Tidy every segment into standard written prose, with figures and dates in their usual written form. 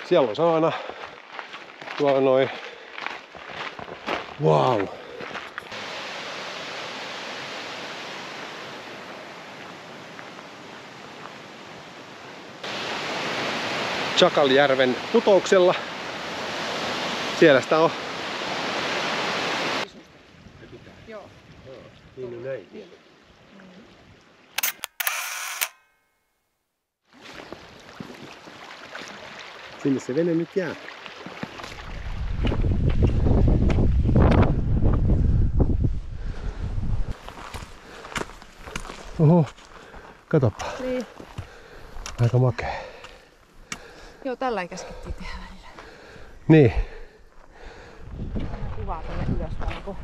Siellä on saana. Tuolla noin. Wow. Chakaljärven putouksella. Siellä sitä on. Joo. Niin näin. Sinne se vene nyt jää. Oho, katoppa. Niin. Aika makea. Joo, tällä käskettiin tehdä välillä. Niin. Kuvaa tänne ylöspäin, kun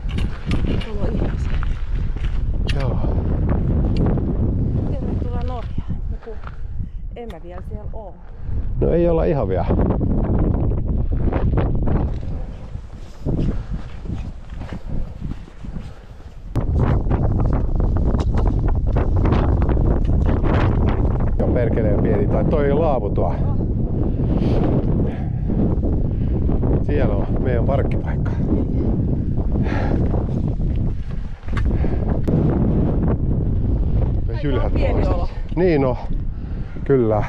tuolla on ihmisiä. Joo. Tervetuloa Norjaan. Joku, en mä vielä siellä oo. No ei olla ihan vielä. Joo, perkeleen pieni. Tai toi laavu tuo. Siellä on meidän parkkipaikka. Aika pieni olo. Niin no, kyllä.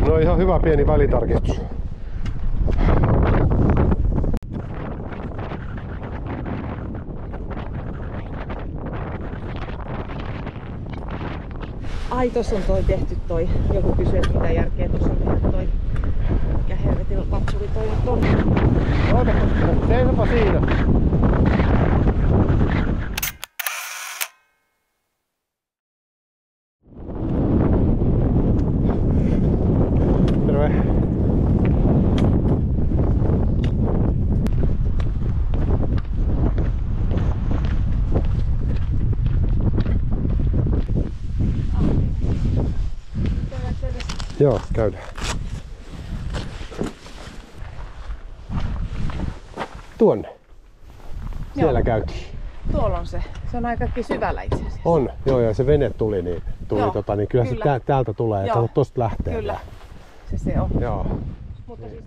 No ihan hyvä pieni välitarkistus. Ai, tossa on toi tehty toi. Joku kysyi, että mitä järkeä tossa on tehty toi. Mikä helvetin patsuri toi nyt on. Ootapa, seisopa siinä. Terve. Joo, käydään. Tuonne. Siellä käytiin. Tuolla on se. Se on aikakin syvällä itse asiassa. On, joo, ja se vene tuli, niin, Joo, niin kyllä, kyllä. se täältä tulee, Joo. ja tosta lähtee. Kyllä. Se on. Joo. Mutta siis...